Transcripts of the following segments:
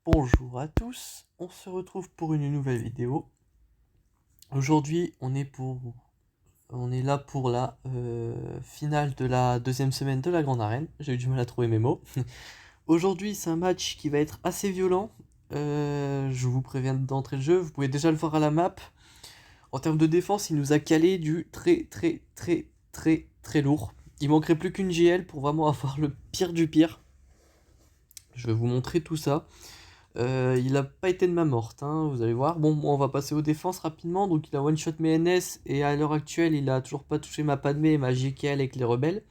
Bonjour à tous, on se retrouve pour une nouvelle vidéo. Aujourd'hui, on est là pour la finale de la deuxième semaine de la Grande Arène. J'ai eu du mal à trouver mes mots. Aujourd'hui, c'est un match qui va être assez violent. Je vous préviens d'entrée de jeu, vous pouvez déjà le voir à la map. En termes de défense, il nous a calé du très lourd. Il manquerait plus qu'une GL pour vraiment avoir le pire du pire. Je vais vous montrer tout ça. Il a pas été de ma morte, hein, vous allez voir. Bon, on va passer aux défenses rapidement. Donc il a one-shot mes NS et à l'heure actuelle, il a toujours pas touché ma Padmé et ma GKL avec les rebelles.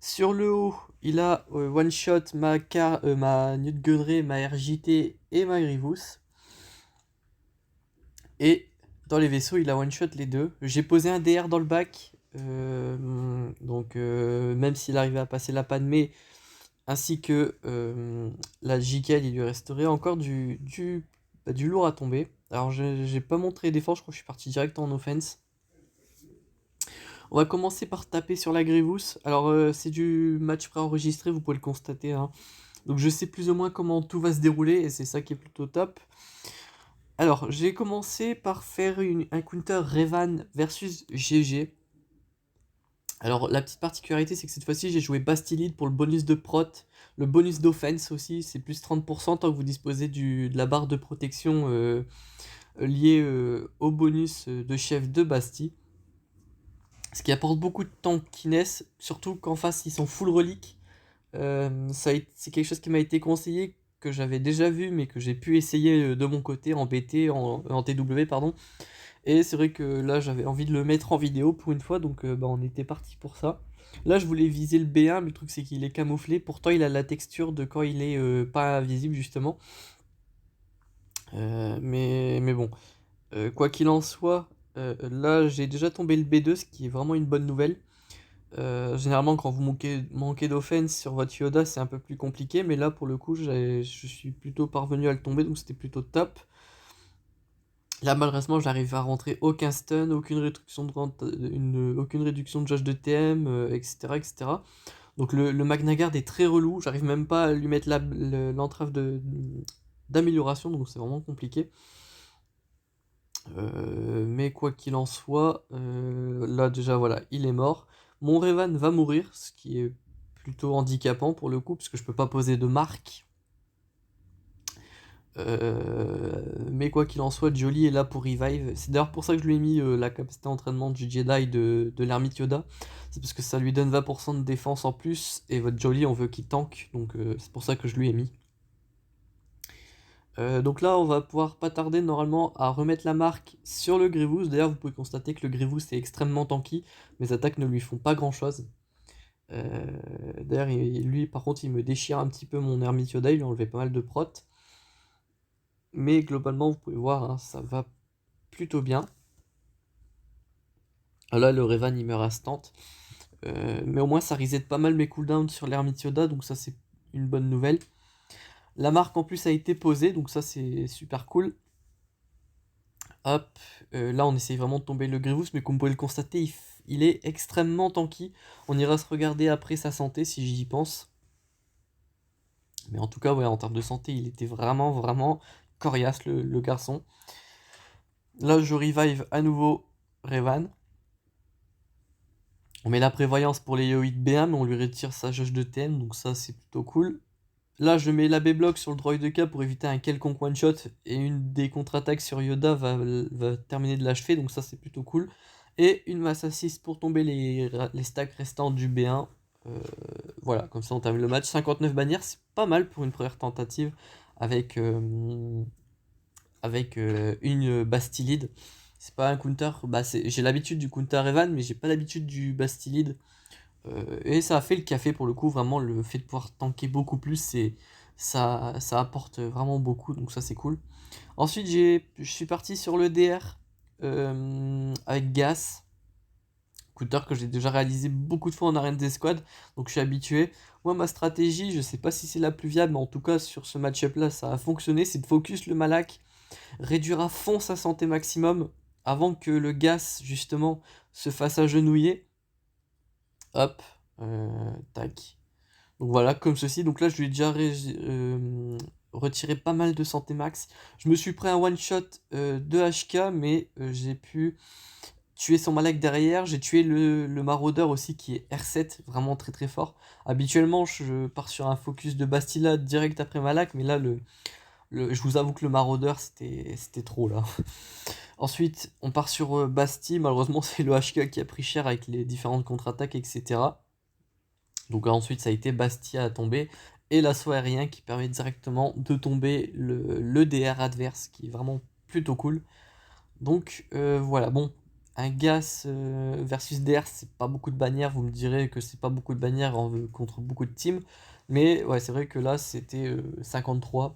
Sur le haut, il a one-shot ma Newt Gunray, ma RJT et ma Grievous. Et dans les vaisseaux, il a one-shot les deux. J'ai posé un DR dans le bac. Même s'il arrivait à passer la Padmé, ainsi que la JKL, il lui resterait encore du lourd à tomber. Alors j'ai pas montré les défenses, je crois que je suis parti direct en offense. On va commencer par taper sur la Grievous. Alors c'est du match préenregistré, vous pouvez le constater, hein. Donc je sais plus ou moins comment tout va se dérouler et c'est ça qui est plutôt top. Alors j'ai commencé par faire un counter Revan versus GG. Alors la petite particularité c'est que cette fois-ci j'ai joué Bastillide pour le bonus de prot, le bonus d'offense aussi, c'est plus 30% tant que vous disposez de la barre de protection liée au bonus de chef de Bastille. Ce qui apporte beaucoup de tankiness, surtout qu'en face ils sont full relique. C'est quelque chose qui m'a été conseillé, que j'avais déjà vu mais que j'ai pu essayer de mon côté en BT, en TW pardon. Et c'est vrai que là j'avais envie de le mettre en vidéo pour une fois, donc on était parti pour ça. Là je voulais viser le B1, mais le truc c'est qu'il est camouflé, pourtant il a la texture de quand il est pas visible justement. Mais bon, quoi qu'il en soit, là j'ai déjà tombé le B2, ce qui est vraiment une bonne nouvelle. Généralement quand vous manquez d'offense sur votre Yoda c'est un peu plus compliqué, mais là pour le coup je suis plutôt parvenu à le tomber, donc c'était plutôt top. Là, malheureusement, j'arrive à rentrer aucun stun, aucune réduction de jauge de TM, etc., etc. Donc le Magna Guard est très relou, j'arrive même pas à lui mettre l'entrave d'amélioration, donc c'est vraiment compliqué. Mais quoi qu'il en soit, là déjà voilà, il est mort. Mon Revan va mourir, ce qui est plutôt handicapant pour le coup, parce que je peux pas poser de marque. Mais quoi qu'il en soit, Jolly est là pour revive. C'est d'ailleurs pour ça que je lui ai mis la capacité d'entraînement du Jedi de l'ermite Yoda. C'est parce que ça lui donne 20% de défense en plus, et votre Jolly on veut qu'il tank, donc c'est pour ça que je lui ai mis. Donc là on va pouvoir pas tarder normalement à remettre la marque sur le Grievous. D'ailleurs vous pouvez constater que le Grievous est extrêmement tanky, mes attaques ne lui font pas grand chose. D'ailleurs lui par contre il me déchire un petit peu mon ermite Yoda, il lui a enlevé pas mal de prot. Mais globalement, vous pouvez voir, hein, ça va plutôt bien. Là, le Revan, il meurt instant. Mais au moins, ça reset pas mal mes cooldowns sur l'ermite Yoda, donc ça, c'est une bonne nouvelle. La marque, en plus, a été posée, donc ça, c'est super cool. Hop, là, on essaye vraiment de tomber le Grievous, mais comme vous pouvez le constater, il est extrêmement tanky. On ira se regarder après sa santé, si j'y pense. Mais en tout cas, ouais, en termes de santé, il était vraiment coriace, le garçon. Là, je revive à nouveau Revan. On met la prévoyance pour les Yo8 B1, mais on lui retire sa jauge de TM, donc ça c'est plutôt cool. Là je mets la B-block sur le droid de K pour éviter un quelconque one-shot, et une des contre-attaques sur Yoda va terminer de l'achever, donc ça c'est plutôt cool. Et une masse assist pour tomber les stacks restants du B1. Voilà, comme ça on termine le match. 59 bannières, c'est pas mal pour une première tentative avec, une Bastillide. C'est pas un counter, bah j'ai l'habitude du counter Evan, mais j'ai pas l'habitude du Bastillide. Et ça a fait le café pour le coup, vraiment le fait de pouvoir tanker beaucoup plus, ça apporte vraiment beaucoup, donc ça c'est cool. Ensuite je suis parti sur le DR avec Gas, counter que j'ai déjà réalisé beaucoup de fois en arène d'escouade, donc je suis habitué. Moi ma stratégie, je sais pas si c'est la plus viable, mais en tout cas sur ce match-up là ça a fonctionné, c'est de focus le Malak, réduire à fond sa santé maximum avant que le Gas justement se fasse agenouiller. Hop, tac. Donc voilà, comme ceci. Donc là, je lui ai déjà retiré pas mal de santé max. Je me suis pris un one shot de HK, mais j'ai pu tuer son Malak derrière. J'ai tué le maraudeur aussi qui est R7, vraiment très très fort. Habituellement, je pars sur un focus de Bastila direct après Malak, mais là, je vous avoue que le maraudeur, c'était trop là. Ensuite, on part sur Basti. Malheureusement, c'est le HK qui a pris cher avec les différentes contre-attaques, etc. Donc là, ensuite, ça a été Bastia à tomber. Et l'assaut aérien qui permet directement de tomber le DR adverse, qui est vraiment plutôt cool. Donc voilà, bon, un gas versus DR, c'est pas beaucoup de bannières. Vous me direz que c'est pas beaucoup de bannières contre beaucoup de teams. Mais ouais, c'est vrai que là, c'était 53.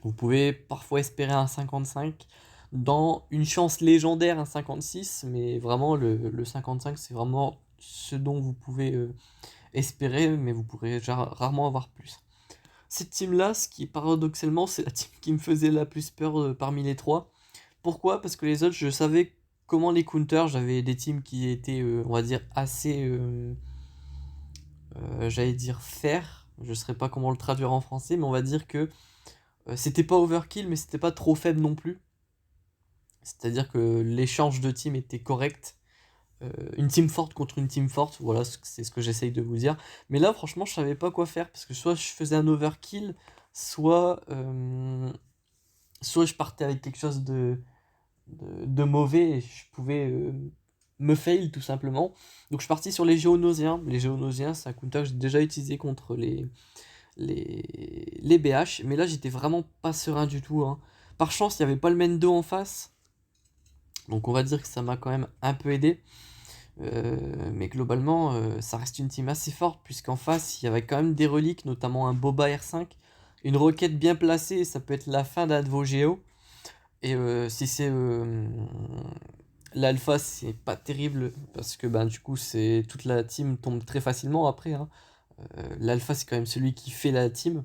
Vous pouvez parfois espérer un 55. Dans une chance légendaire, un 56. Mais vraiment, le 55, c'est vraiment ce dont vous pouvez espérer, mais vous pourrez rarement avoir plus. Cette team-là, ce qui paradoxalement, c'est la team qui me faisait la plus peur parmi les trois. Pourquoi? Parce que les autres, je savais comment les counter. J'avais des teams qui étaient, on va dire, assez, j'allais dire, fair. Je ne saurais pas comment le traduire en français, mais on va dire que c'était pas overkill, mais c'était pas trop faible non plus. C'est-à-dire que l'échange de team était correct. Une team forte contre une team forte, voilà, c'est ce que j'essaye de vous dire. Mais là, franchement, je savais pas quoi faire parce que soit je faisais un overkill, soit, soit je partais avec quelque chose de mauvais et je pouvais me fail tout simplement. Donc je suis parti sur les Géonosiens. Les Géonosiens, c'est un counter que j'ai déjà utilisé contre les BH, mais là j'étais vraiment pas serein du tout, hein. Par chance, il n'y avait pas le Mendo en face, donc on va dire que ça m'a quand même un peu aidé. Mais globalement, ça reste une team assez forte, puisqu'en face, il y avait quand même des reliques, notamment un Boba R5. Une roquette bien placée, ça peut être la fin d'un de vos géos. Et si c'est l'alpha, c'est pas terrible, parce que ben, du coup, toute la team tombe très facilement après, hein. L'alpha, c'est quand même celui qui fait la team.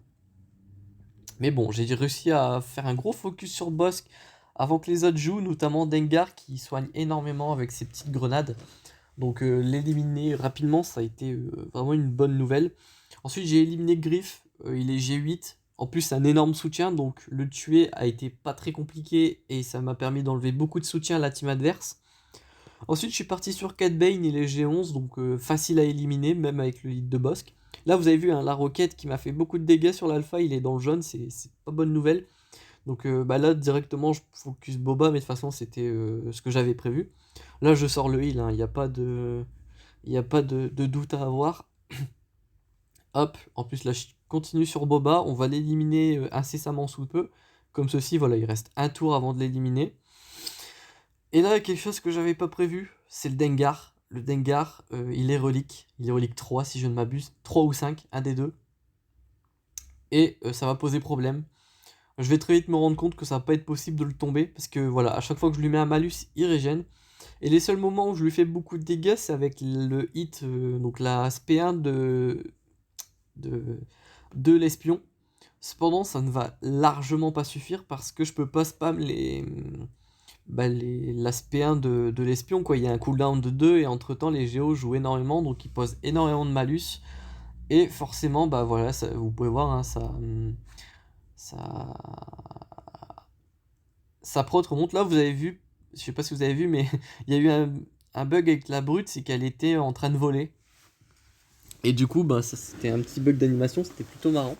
Mais bon, j'ai réussi à faire un gros focus sur Bossk avant que les autres jouent, notamment Dengar qui soigne énormément avec ses petites grenades. Donc l'éliminer rapidement, ça a été vraiment une bonne nouvelle. Ensuite, j'ai éliminé Griff, il est G8. En plus, c'est un énorme soutien, donc le tuer a été pas très compliqué et ça m'a permis d'enlever beaucoup de soutien à la team adverse. Ensuite, je suis parti sur Cat Bane, il est G11, donc facile à éliminer, même avec le lead de Bossk. Là, vous avez vu, hein, la roquette qui m'a fait beaucoup de dégâts sur l'alpha, il est dans le jaune, c'est pas bonne nouvelle. Donc bah là, directement, je focus Boba, mais de toute façon, c'était ce que j'avais prévu. Là, je sors le heal, hein, il n'y a pas de... Il n'y a pas de doute à avoir. Hop, en plus là je continue sur Boba, on va l'éliminer incessamment sous peu. Comme ceci, voilà, il reste un tour avant de l'éliminer. Et là, quelque chose que j'avais pas prévu, c'est le Dengar. Le Dengar, il est relique. Il est relique 3 si je ne m'abuse. 3 ou 5, un des deux. Et ça va poser problème. Je vais très vite me rendre compte que ça va pas être possible de le tomber. Parce que voilà, à chaque fois que je lui mets un malus, il régène. Et les seuls moments où je lui fais beaucoup de dégâts, c'est avec le hit, donc la SP1 de, de l'espion. Cependant, ça ne va largement pas suffire parce que je peux pas spam l'aspect 1 de l'espion, quoi. Il y a un cooldown de 2 et entre temps les géos jouent énormément, donc ils posent énormément de malus. Et forcément, bah voilà, vous pouvez voir, hein, ça, sa prot remonte. Là, vous avez vu, je sais pas si vous avez vu, mais il y a eu un bug avec la brute, c'est qu'elle était en train de voler. Et du coup, bah, ça c'était un petit bug d'animation, c'était plutôt marrant.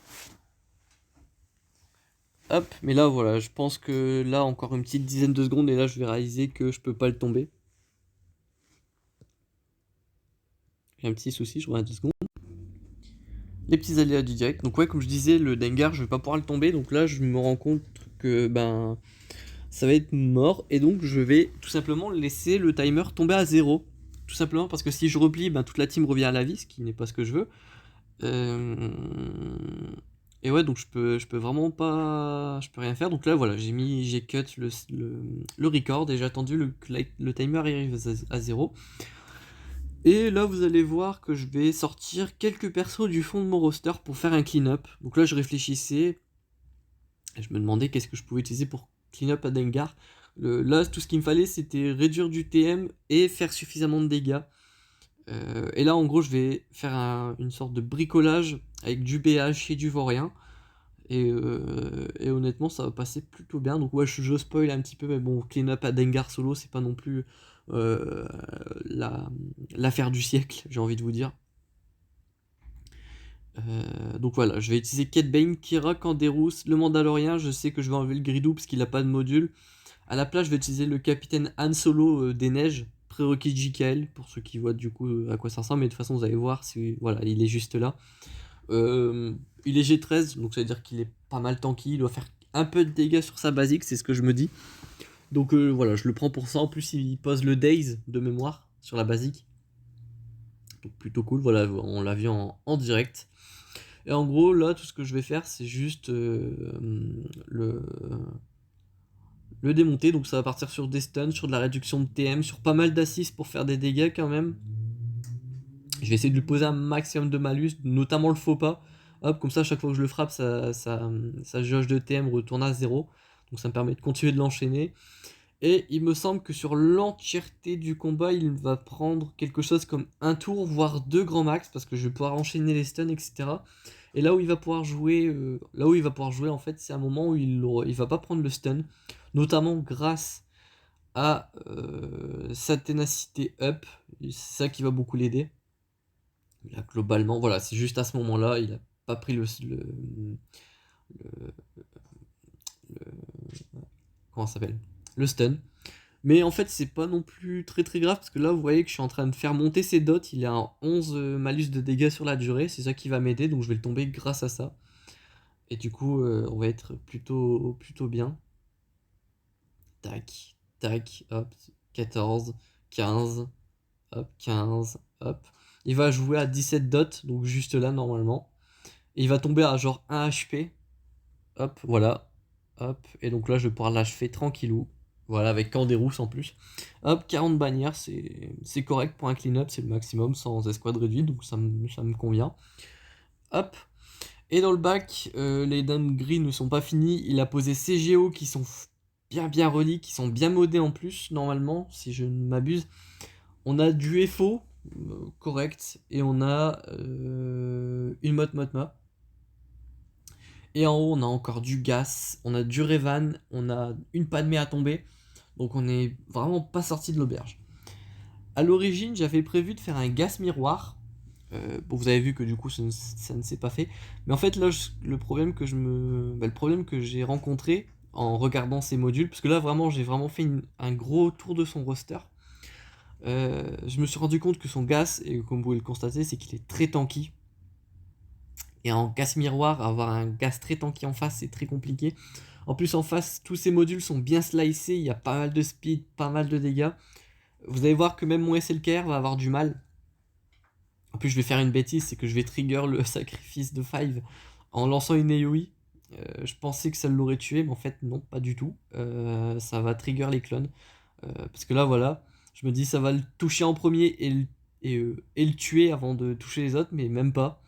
Hop, mais là voilà, je pense que là encore une petite dizaine de secondes et là je vais réaliser que je peux pas le tomber. J'ai un petit souci, je reviens 2 secondes. Les petits aléas du direct. Donc ouais, comme je disais, le Dengar, je vais pas pouvoir le tomber. Donc là, je me rends compte que ben ça va être mort. Et donc je vais tout simplement laisser le timer tomber à 0. Tout simplement parce que si je replie, ben toute la team revient à la vie, ce qui n'est pas ce que je veux. Et ouais, donc je peux vraiment pas, je peux rien faire. Donc là, voilà, j'ai cut le record et j'ai attendu que le timer arrive à 0. Et là, vous allez voir que je vais sortir quelques persos du fond de mon roster pour faire un clean-up. Donc là, je réfléchissais et je me demandais qu'est-ce que je pouvais utiliser pour clean-up à Dengar. Là, tout ce qu'il me fallait, c'était réduire du TM et faire suffisamment de dégâts. Et là, en gros, je vais faire une sorte de bricolage avec du BH et du vaurien. Et honnêtement, ça va passer plutôt bien. Donc ouais, je spoil un petit peu, mais bon, clean-up à Dengar solo, c'est pas non plus euh, l'affaire du siècle, j'ai envie de vous dire. Donc voilà, je vais utiliser Cad Bane, Kira, Canderous, le Mandalorien. Je sais que je vais enlever le Gridou parce qu'il a pas de module. À la place, je vais utiliser le capitaine Han Solo des neiges, prérequis de JKL, pour ceux qui voient du coup à quoi ça ressemble. Mais de toute façon, vous allez voir, voilà, il est juste là. Euh, il est G13, donc ça veut dire qu'il est pas mal tanky. Il doit faire un peu de dégâts sur sa basique, c'est ce que je me dis. Donc voilà, je le prends pour ça. En plus, il pose le Daze de mémoire sur la basique. Donc plutôt cool, voilà, on l'a vu en direct. Et en gros, là, tout ce que je vais faire, c'est juste le, le démonter. Donc ça va partir sur des stuns, sur de la réduction de TM, sur pas mal d'assists pour faire des dégâts quand même. Je vais essayer de lui poser un maximum de malus, notamment le faux pas. Hop, comme ça, à chaque fois que je le frappe, sa jauge de TM retourne à 0. Donc ça me permet de continuer de l'enchaîner. Et il me semble que sur l'entièreté du combat, il va prendre quelque chose comme un tour, voire deux grands max, parce que je vais pouvoir enchaîner les stuns, etc. Et là où il va pouvoir jouer, en fait, c'est un moment où il va pas prendre le stun, notamment grâce à sa ténacité up. C'est ça qui va beaucoup l'aider. Là, globalement, voilà, c'est juste à ce moment-là, il a pas pris le- comment ça s'appelle? Le stun. Mais en fait, c'est pas non plus très très grave parce que là, vous voyez que je suis en train de faire monter ses dots. Il a un 11 malus de dégâts sur la durée. C'est ça qui va m'aider, donc je vais le tomber grâce à ça. Et du coup, on va être plutôt bien. Tac, tac, hop, 14, 15, hop, 15, hop. Il va jouer à 17 dots, donc juste là normalement. Et il va tomber à genre 1 HP. Hop, voilà. Hop, et donc là, je vais pouvoir l'achever tranquillou. Voilà, avec Canderous en plus. Hop, 40 bannières, c'est correct pour un clean-up, c'est le maximum sans escouade réduite, donc ça me convient. Hop. Et dans le bac, les dingueries ne sont pas finies. Il a posé CGO qui sont bien reliques, qui sont bien modés en plus, normalement, si je ne m'abuse. On a du FO, correct, et on a une mot. Et en haut, on a encore du gas, on a du Revan, on a une Padmé à tomber. Donc on n'est vraiment pas sorti de l'auberge. À l'origine, j'avais prévu de faire un gas miroir. Bon, vous avez vu que du coup, ça ne s'est pas fait. Mais en fait, là, le problème que j'ai rencontré en regardant ces modules, parce que là, vraiment, j'ai vraiment fait un gros tour de son roster. Je me suis rendu compte que son gas, et comme vous pouvez le constater, c'est qu'il est très tanky. Et en gas miroir, avoir un gas très tanky en face, c'est très compliqué. En plus, en face, tous ces modules sont bien slicés, il y a pas mal de speed, pas mal de dégâts. Vous allez voir que même mon SLKR va avoir du mal. En plus, je vais faire une bêtise, c'est que je vais trigger le sacrifice de Five en lançant une AoE. Je pensais que ça l'aurait tué, mais en fait, non, pas du tout. Ça va trigger les clones. Parce que là, voilà, je me dis ça va le toucher en premier et le tuer avant de toucher les autres, mais même pas.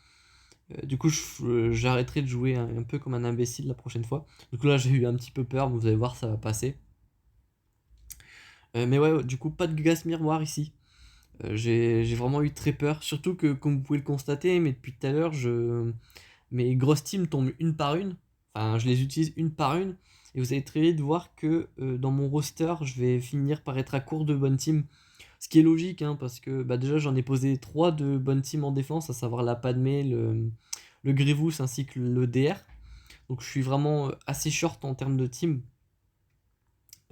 Du coup, j'arrêterai de jouer un peu comme un imbécile la prochaine fois. Donc là, j'ai eu un petit peu peur, mais vous allez voir, ça va passer. Mais ouais, du coup, pas de gaz miroir ici. J'ai vraiment eu très peur. Surtout que, comme vous pouvez le constater, mais depuis tout à l'heure, mes grosses teams tombent une par une. Enfin, je les utilise une par une. Et vous allez très vite voir que dans mon roster, je vais finir par être à court de bonnes teams. Ce qui est logique, hein, parce que bah, déjà, j'en ai posé 3 de bonnes teams en défense, à savoir la Padmé, le Grievous ainsi que le DR. Donc je suis vraiment assez short en termes de team.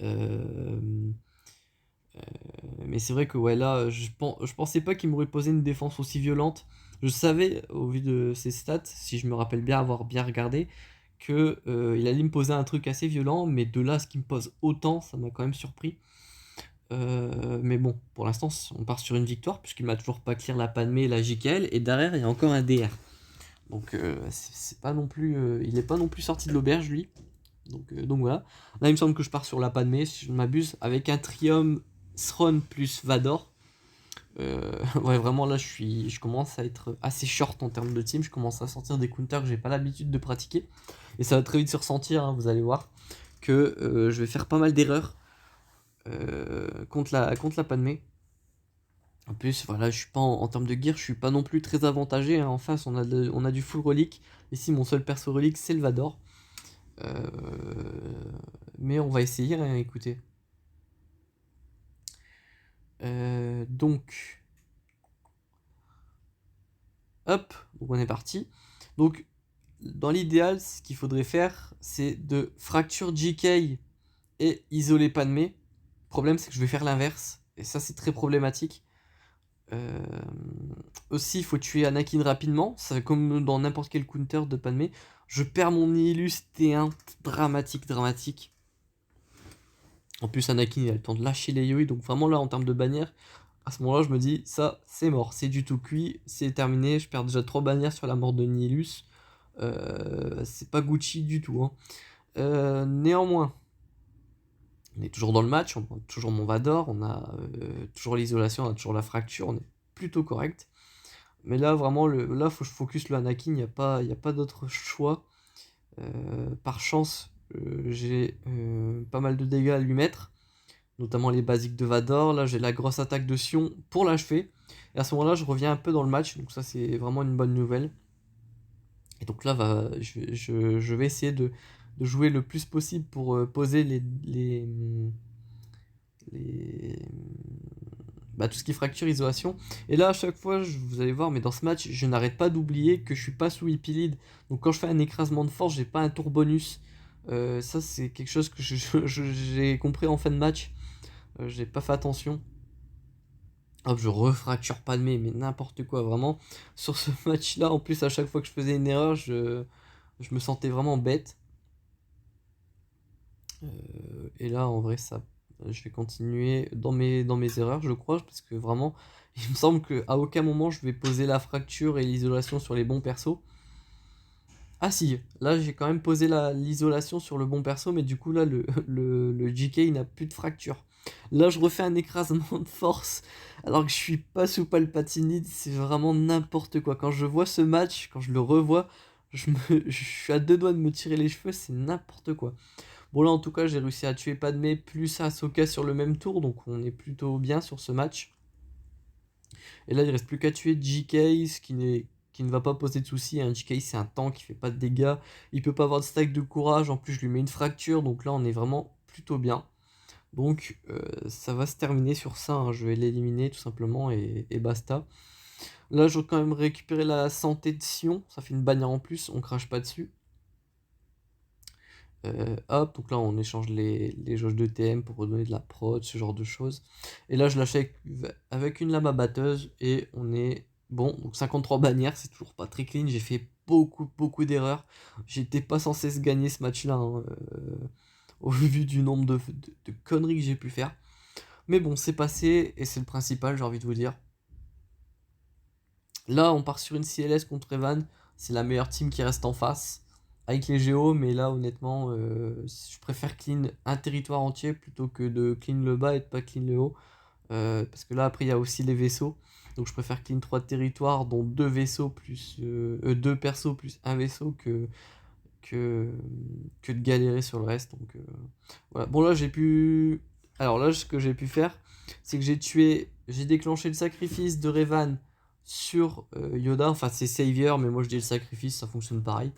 Euh, mais c'est vrai que ouais, là, je pensais pas qu'il m'aurait posé une défense aussi violente. Je savais, au vu de ses stats, si je me rappelle bien avoir bien regardé, que il allait me poser un truc assez violent, mais de là à ce qu'il me pose autant, ça m'a quand même surpris. Mais bon, pour l'instant, on part sur une victoire, puisqu'il m'a toujours pas clear la Padmé et la JKL, et derrière, il y a encore un DR. Donc c'est pas non plus, il est pas non plus sorti de l'auberge, lui. Donc voilà. Là, il me semble que je pars sur la Padmé, si je ne m'abuse, avec un Trium, Thrawn plus Vador. Ouais, vraiment là, je commence à être assez short en termes de team. Je commence à sortir des counters que j'ai pas l'habitude de pratiquer. Et ça va très vite se ressentir, hein, vous allez voir, que je vais faire pas mal d'erreurs contre la Padmé. En plus, voilà, je suis pas en termes de gear, je suis pas non plus très avantagé, hein. En face, on a du full relique. Ici, mon seul perso relique, c'est le Vador. Euh, mais on va essayer, hein, écoutez. Donc, hop, donc on est parti. Donc, dans l'idéal, ce qu'il faudrait faire, c'est de fracture JK et isoler Padmé. Le problème, c'est que je vais faire l'inverse. Et ça, c'est très problématique. Euh, Aussi, il faut tuer Anakin rapidement. C'est comme dans n'importe quel counter de Padmé. Je perds mon Nihilus T1. Dramatique, dramatique. En plus, Anakin, il a le temps de lâcher les Yoi. Donc vraiment là, en termes de bannière, à ce moment-là, je me dis, ça, c'est mort. C'est du tout cuit. C'est terminé. Je perds déjà 3 bannières sur la mort de Nihilus. C'est pas Gucci du tout, hein. Néanmoins, on est toujours dans le match, on a toujours mon Vador, on a toujours l'isolation, on a toujours la fracture, on est plutôt correct. Mais là, vraiment, là, faut que je focus le Anakin, y a pas d'autre choix. Par chance, j'ai pas mal de dégâts à lui mettre, notamment les basiques de Vador. Là, j'ai la grosse attaque de Sion pour l'achever. Et à ce moment-là, je reviens un peu dans le match, donc ça, c'est vraiment une bonne nouvelle. Et donc là, je vais essayer de jouer le plus possible pour poser les, bah, tout ce qui est fracture, isolation. Et là, à chaque fois, vous allez voir, mais dans ce match, je n'arrête pas d'oublier que je suis pas sous hippie lead. Donc quand je fais un écrasement de force, j'ai pas un tour bonus. Ça, c'est quelque chose que j'ai compris en fin de match. J'ai pas fait attention. Hop, je refracture pas de mais n'importe quoi, vraiment. Sur ce match-là, en plus, à chaque fois que je faisais une erreur, je me sentais vraiment bête. Et là, en vrai, ça, je vais continuer dans mes erreurs, je crois, parce que vraiment, il me semble qu'à aucun moment je vais poser la fracture et l'isolation sur les bons persos. Ah si, là j'ai quand même posé l'isolation sur le bon perso, mais du coup là le JK il n'a plus de fracture. Là je refais un écrasement de force alors que je suis pas sous Palpatine, c'est vraiment n'importe quoi. Quand je vois ce match, quand je le revois, je suis à deux doigts de me tirer les cheveux, c'est n'importe quoi. Bon là en tout cas j'ai réussi à tuer Padmé plus Ahsoka sur le même tour, donc on est plutôt bien sur ce match. Et là il reste plus qu'à tuer JK, qui ne va pas poser de soucis, hein. JK c'est un tank qui fait pas de dégâts, il peut pas avoir de stack de courage, en plus je lui mets une fracture, donc là on est vraiment plutôt bien. Donc ça va se terminer sur ça, hein. Je vais l'éliminer tout simplement et basta. Là je vais quand même récupérer la santé de Sion, ça fait une bannière en plus, on crache pas dessus. Hop, donc là on échange les jauges de TM pour redonner de la prod, ce genre de choses. Et là je lâche avec une lama batteuse et on est bon. Donc 53 bannières, c'est toujours pas très clean. J'ai fait beaucoup d'erreurs. J'étais pas censé se gagner ce match-là, hein, au vu du nombre de conneries que j'ai pu faire. Mais bon, c'est passé et c'est le principal, j'ai envie de vous dire. Là, on part sur une CLS contre Evan. C'est la meilleure team qui reste en face avec les Géos, mais là, honnêtement, je préfère clean un territoire entier plutôt que de clean le bas et de pas clean le haut. Parce que là, après, il y a aussi les vaisseaux. Donc, je préfère clean 3 territoires, dont 2 vaisseaux plus 2 persos plus un vaisseau que, que de galérer sur le reste. Donc, voilà. Bon, là, j'ai pu. Alors, là, ce que j'ai pu faire, c'est que j'ai déclenché le sacrifice de Revan sur Yoda. Enfin, c'est Savior, mais moi je dis le sacrifice, ça fonctionne pareil.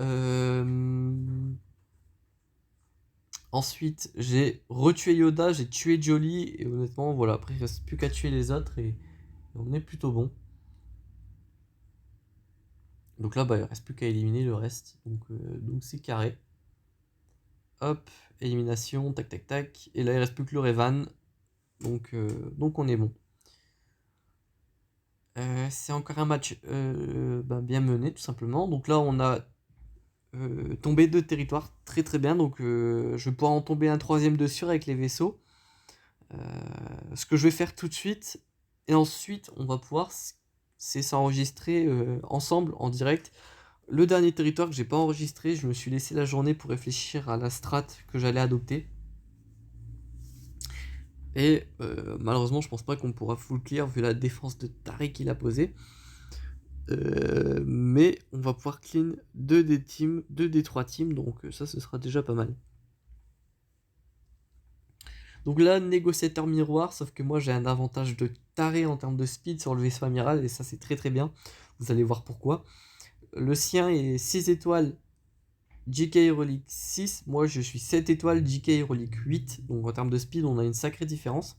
Euh, Ensuite, j'ai retué Yoda, j'ai tué Jolly, et honnêtement, voilà, après il reste plus qu'à tuer les autres, et on est plutôt bon. Donc là, bah, il reste plus qu'à éliminer le reste, donc c'est carré. Hop, élimination, tac tac tac, et là il reste plus que le Revan, donc on est bon. C'est encore un match bah, bien mené, tout simplement. Donc là, on a tombé 2 territoires très très bien, donc je vais pouvoir en tomber un troisième dessus avec les vaisseaux. Ce que je vais faire tout de suite, et ensuite on va pouvoir c'est s'enregistrer ensemble en direct. Le dernier territoire que j'ai pas enregistré, je me suis laissé la journée pour réfléchir à la strat que j'allais adopter. Et malheureusement, je pense pas qu'on pourra full clear vu la défense de Tariq qu'il a posée. Mais on va pouvoir clean 2 des teams, 2 des 3 teams, donc ça ce sera déjà pas mal. Donc là, négociateur miroir, sauf que moi j'ai un avantage de taré en termes de speed sur le vaisseau amiral, et ça c'est très très bien. Vous allez voir pourquoi. Le sien est 6 étoiles, JK Relic 6. Moi je suis 7 étoiles, JK Relic 8. Donc en termes de speed, on a une sacrée différence.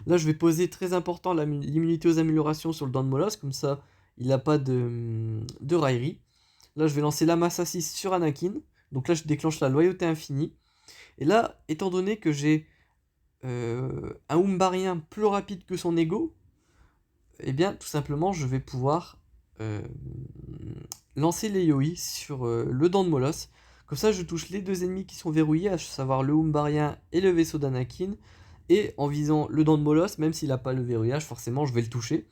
Là, je vais poser très important l'immunité aux améliorations sur le Don Molos, comme ça il n'a pas de raillerie. Là, je vais lancer la masse 6 sur Anakin. Donc là, je déclenche la loyauté infinie. Et là, étant donné que j'ai un Umbarien plus rapide que son ego, eh bien, tout simplement, je vais pouvoir euh, lancer les Yoi sur le dent de Molos. Comme ça, je touche les deux ennemis qui sont verrouillés, à savoir le Umbarien et le vaisseau d'Anakin. Et en visant le dent de Molos, même s'il n'a pas le verrouillage, forcément, je vais le toucher.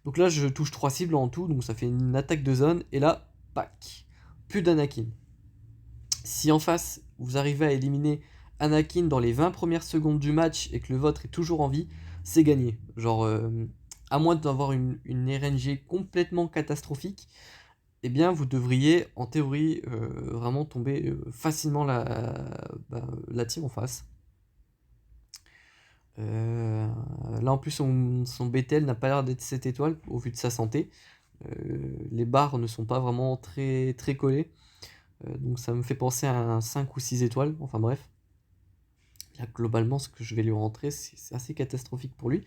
Donc là, je touche 3 cibles en tout, donc ça fait une attaque de zone. Et là, pack, plus d'Anakin. Si en face, vous arrivez à éliminer Anakin dans les 20 premières secondes du match et que le vôtre est toujours en vie, c'est gagné. Genre, à moins d'avoir une RNG complètement catastrophique, eh bien, vous devriez, en théorie, vraiment tomber facilement la team en face. Là, en plus, son BTL n'a pas l'air d'être 7 étoiles au vu de sa santé. Les barres ne sont pas vraiment très, très collées. Donc ça me fait penser à un 5 ou 6 étoiles, enfin bref. Là, globalement, ce que je vais lui rentrer, c'est assez catastrophique pour lui.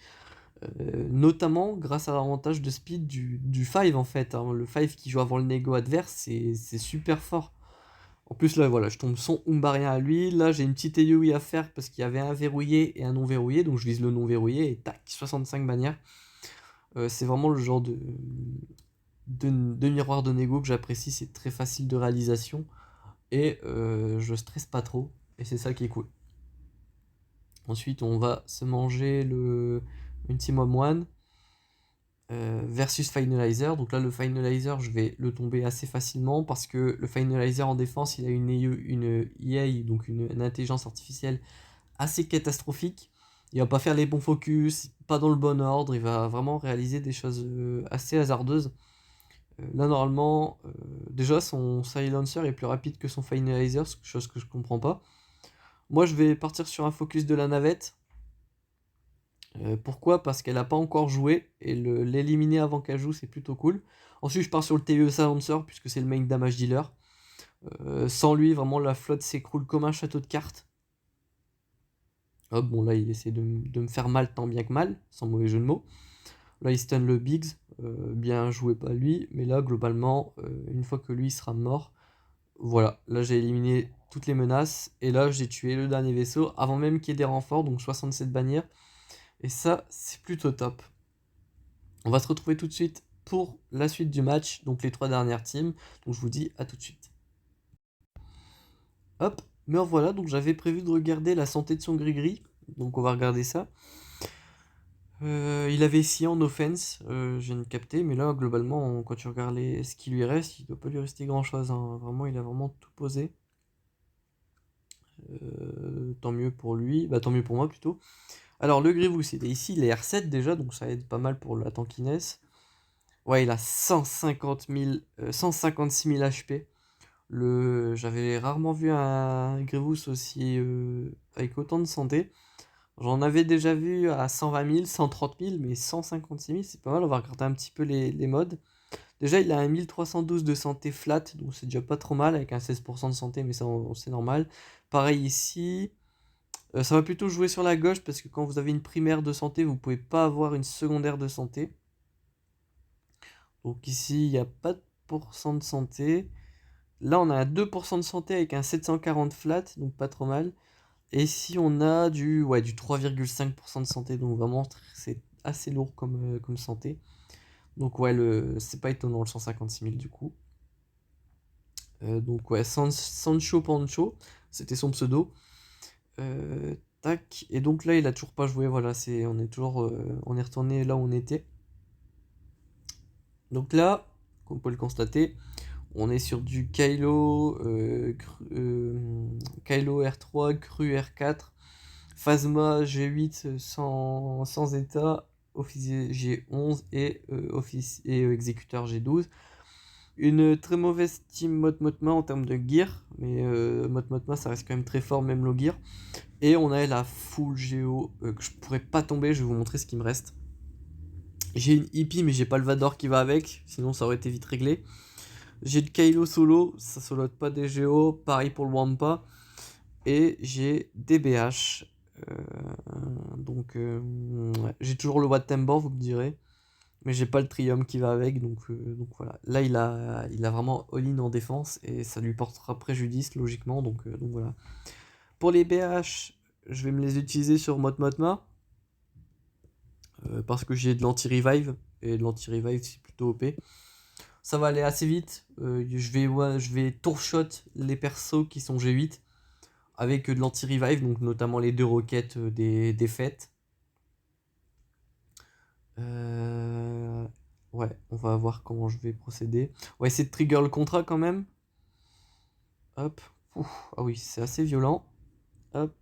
Notamment grâce à l'avantage de speed du 5 en fait. Hein. Le 5 qui joue avant le négo adverse, c'est super fort. En plus là, voilà, je tombe son Umbarien à lui. Là, j'ai une petite AoE à faire parce qu'il y avait un verrouillé et un non verrouillé. Donc je vise le non verrouillé et tac, 65 bannières. C'est vraiment le genre de miroir de négo que j'apprécie. C'est très facile de réalisation. Et je stresse pas trop. Et c'est ça qui est cool. Ensuite, on va se manger le Ultimum One versus Finalizer. Donc là, le Finalizer, je vais le tomber assez facilement parce que le Finalizer en défense, il a une EA, donc une intelligence artificielle assez catastrophique. Il va pas faire les bons focus, pas dans le bon ordre, il va vraiment réaliser des choses assez hasardeuses. Là, normalement, déjà, son Silencer est plus rapide que son Finalizer, chose que je comprends pas. Moi, je vais partir sur un focus de la navette. Pourquoi? Parce qu'elle n'a pas encore joué, et l'éliminer avant qu'elle joue, c'est plutôt cool. Ensuite, je pars sur le TE Silencer, puisque c'est le main damage dealer. Sans lui, vraiment, la flotte s'écroule comme un château de cartes. Hop, bon, là, il essaie de me faire mal tant bien que mal, sans mauvais jeu de mots. Là, il stun le Biggs, bien joué pas lui, mais là, globalement, une fois que lui sera mort, voilà, là j'ai éliminé toutes les menaces, et là j'ai tué le dernier vaisseau, avant même qu'il y ait des renforts, donc 67 bannières, et ça, c'est plutôt top. On va se retrouver tout de suite pour la suite du match, donc les 3 dernières teams, donc je vous dis à tout de suite. Hop, mais voilà, donc j'avais prévu de regarder la santé de son gris-gris, donc on va regarder ça. Il avait essayé en offense, je viens de capter, mais là, globalement, quand tu regardes ce qui lui reste, il doit pas lui rester grand-chose. Hein. Vraiment, il a vraiment tout posé. Tant mieux pour lui, bah tant mieux pour moi plutôt. Alors, le Grievous, il est ici, il est R7 déjà, donc ça aide pas mal pour la tankiness. Ouais, il a 156 000 HP. J'avais rarement vu un Grievous aussi avec autant de santé. J'en avais déjà vu à 120 000, 130 000, mais 156 000, c'est pas mal. On va regarder un petit peu les modes. Déjà, il a un 1312 de santé flat, donc c'est déjà pas trop mal, avec un 16% de santé, mais ça, c'est normal. Pareil ici. Ça va plutôt jouer sur la gauche, parce que quand vous avez une primaire de santé, vous pouvez pas avoir une secondaire de santé. Donc ici, il n'y a pas de pourcent de santé. Là, on a un 2% de santé avec un 740 flat, donc pas trop mal. Et ici, on a du 3,5% de santé, donc vraiment, c'est assez lourd comme santé. Donc ouais, c'est pas étonnant, le 156 000 du coup. Donc ouais, Sancho Pancho, c'était son pseudo. Tac, et donc là, il a toujours pas joué, voilà, on est retourné là où on était. Donc là, comme vous pouvez le constater, on est sur du Kylo R3, Cru R4, Phasma G8 sans état, Officier G11 et Exécuteur G12. Une très mauvaise team Motmotma en termes de gear, mais Motmotma ça reste quand même très fort, même low gear. Et on a la full Géo que je pourrais pas tomber, je vais vous montrer ce qui me reste. J'ai une hippie mais j'ai pas le Vador qui va avec, sinon ça aurait été vite réglé. J'ai le Kylo solo, ça solote pas des Géo, pareil pour le Wampa. Et j'ai des BH. euh, ouais. J'ai toujours le Wat Timber, vous me direz. Mais j'ai pas le Triumph qui va avec, donc voilà. Là, il a vraiment all-in en défense et ça lui portera préjudice logiquement, donc voilà. Pour les BH, je vais me les utiliser sur Motma parce que j'ai de l'anti-revive et de l'anti-revive c'est plutôt OP. Ça va aller assez vite. Je vais tour-shot les persos qui sont G8 avec de l'anti-revive, donc notamment les 2 roquettes des fêtes. Euh, Ouais, on va voir comment je vais procéder. On va essayer de trigger le contrat quand même. Hop. Ouf. Ah oui, c'est assez violent. Hop.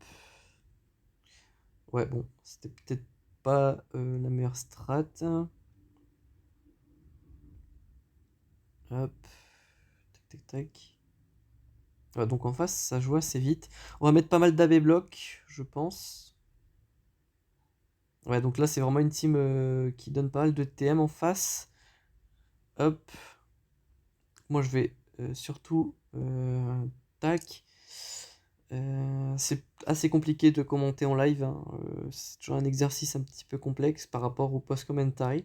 Ouais, bon, c'était peut-être pas la meilleure strat. Hop. Tac, tac, tac. Ouais, donc en face, ça joue assez vite. On va mettre pas mal d'AB block, je pense. Ouais, donc là, c'est vraiment une team qui donne pas mal de TM en face. Hop. Moi, je vais surtout... tac. C'est assez compliqué de commenter en live, hein. C'est toujours un exercice un petit peu complexe par rapport au post-commentary.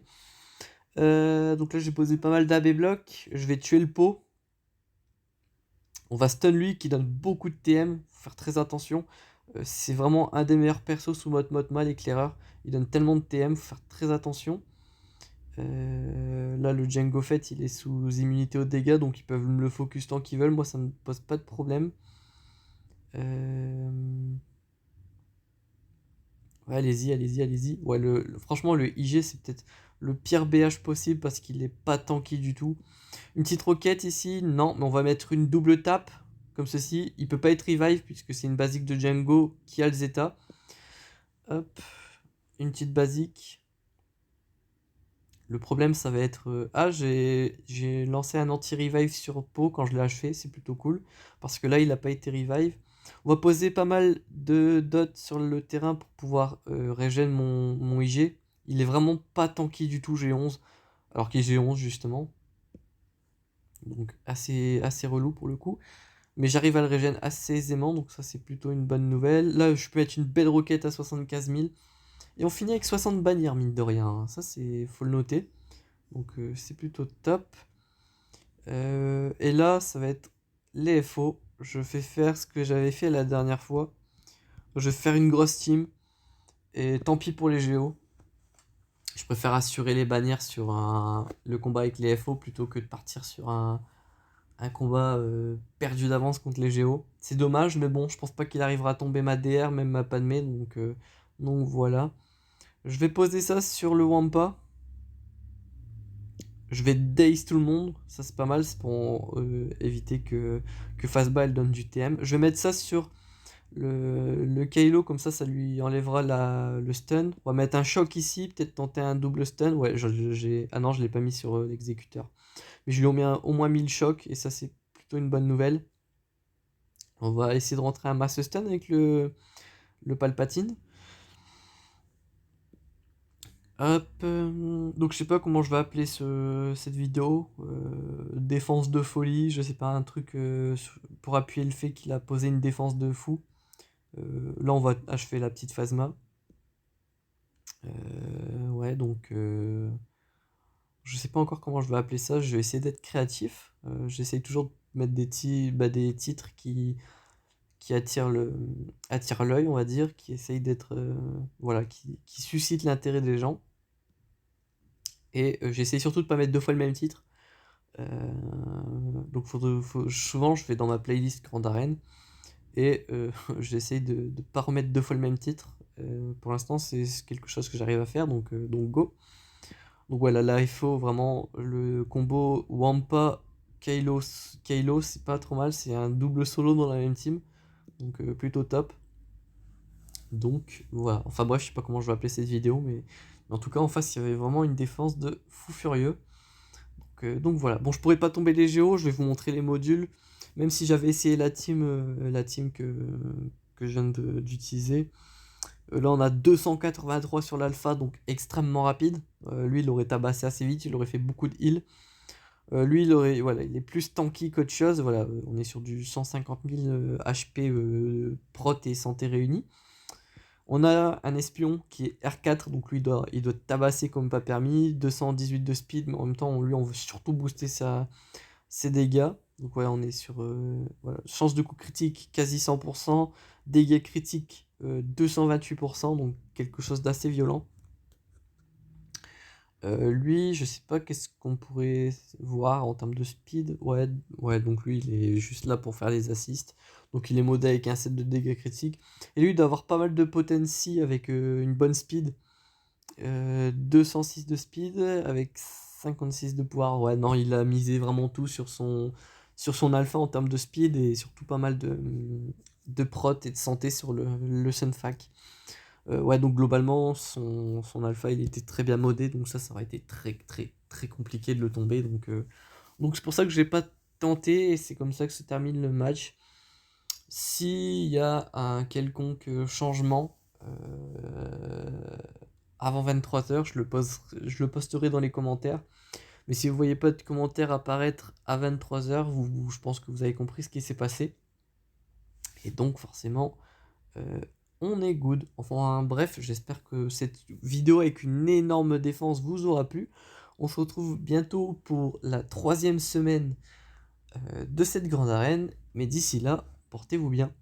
Donc là, j'ai posé pas mal d'AB block. Je vais tuer le pot. On va stun lui qui donne beaucoup de TM. Faut faire très attention. C'est vraiment un des meilleurs persos sous mode mal éclaireur. Il donne tellement de TM. Faut faire très attention. Là, le Django Fett, il est sous immunité aux dégâts, donc ils peuvent me le focus tant qu'ils veulent. Moi, ça me pose pas de problème. Ouais, allez-y, allez-y, allez-y. Ouais, franchement, le IG, c'est peut-être le pire BH possible parce qu'il est pas tanky du tout. Une petite roquette ici, non, mais on va mettre une double tape, comme ceci. Il peut pas être revive puisque c'est une basique de Django qui a le Zeta. Hop, une petite basique. Le problème, ça va être... ah, j'ai lancé un anti-revive sur Po quand je l'ai achevé, c'est plutôt cool. Parce que là, il n'a pas été revive. On va poser pas mal de dots sur le terrain pour pouvoir regen mon IG. Il est vraiment pas tanky du tout, G11. Alors qu'il est G11, justement. Donc assez relou pour le coup. Mais j'arrive à le regen assez aisément, donc ça c'est plutôt une bonne nouvelle. Là, je peux mettre une belle roquette à 75 000. Et on finit avec 60 bannières, mine de rien, hein. Ça, faut le noter. Donc c'est plutôt top. Et là, ça va être les FO. Je fais faire ce que j'avais fait la dernière fois. Je vais faire une grosse team. Et tant pis pour les Géos. Je préfère assurer les bannières sur le combat avec les FO plutôt que de partir sur un combat perdu d'avance contre les Géos. C'est dommage, mais bon, je pense pas qu'il arrivera à tomber ma DR, même ma Padmé. Donc voilà. Je vais poser ça sur le Wampa. Je vais daze tout le monde, ça c'est pas mal, c'est pour éviter que Fastball donne du TM. Je vais mettre ça sur le Kylo, comme ça lui enlèvera le stun. On va mettre un choc ici, peut-être tenter un double stun. Ouais, ah non, je l'ai pas mis sur l'exécuteur. Mais je lui ai mis au moins 1000 chocs, et ça c'est plutôt une bonne nouvelle. On va essayer de rentrer un mass stun avec le Palpatine. Hop, donc je sais pas comment je vais appeler cette vidéo. Défense de folie, je sais pas, un truc pour appuyer le fait qu'il a posé une défense de fou. Là, on va achever la petite Phasma. Ouais, donc je sais pas encore comment je vais appeler ça. Je vais essayer d'être créatif. J'essaye toujours de mettre des titres qui attirent l'œil, on va dire, qui essayent d'être, voilà, qui suscitent l'intérêt des gens. Et j'essaye surtout de pas mettre 2 fois le même titre. Donc souvent je vais dans ma playlist Grande Arène et j'essaye de ne pas remettre 2 fois le même titre. Pour l'instant c'est quelque chose que j'arrive à faire, donc go. Donc voilà, là il faut vraiment le combo Wampa Kylo, Kylo c'est pas trop mal, c'est un double solo dans la même team, donc plutôt top. Donc voilà, enfin bref, je sais pas comment je vais appeler cette vidéo, mais en tout cas en face il y avait vraiment une défense de fou furieux. Donc voilà, bon je pourrais pas tomber les géos, je vais vous montrer les modules, même si j'avais essayé la team que je viens d'utiliser. Là, on a 283 sur l'alpha, donc extrêmement rapide. Lui, il aurait tabassé assez vite, il aurait fait beaucoup de heal. Lui, il est plus tanky qu'autre chose. Voilà, on est sur du 150 000 HP prot et santé réunis. On a un espion qui est R4, donc lui, il doit tabasser comme pas permis. 218 de speed, mais en même temps, lui, on veut surtout booster ses dégâts. Donc voilà, on est sur voilà. Chance de coup critique quasi 100%, dégâts critiques 228%, donc quelque chose d'assez violent. Lui, je sais pas qu'est-ce qu'on pourrait voir en termes de speed. Ouais, ouais, donc lui, il est juste là pour faire les assists. Donc il est modé avec un set de dégâts critiques. Et lui, il doit avoir pas mal de potency avec une bonne speed. 206 de speed avec 56 de pouvoir. Ouais, non, il a misé vraiment tout sur son alpha en termes de speed et surtout pas mal de prot et de santé sur le Senfac. Ouais, donc globalement, son alpha, il était très bien modé, donc ça aurait été très très très compliqué de le tomber. Donc c'est pour ça que j'ai pas tenté et c'est comme ça que se termine le match. S'il y a un quelconque changement avant 23h, je le posterai dans les commentaires. Mais si vous voyez pas de commentaires apparaître à 23h, je pense que vous avez compris ce qui s'est passé. Et donc forcément, euh, on est good. Enfin bref, j'espère que cette vidéo avec une énorme défense vous aura plu. On se retrouve bientôt pour la 3e semaine de cette grande arène. Mais d'ici là, portez-vous bien.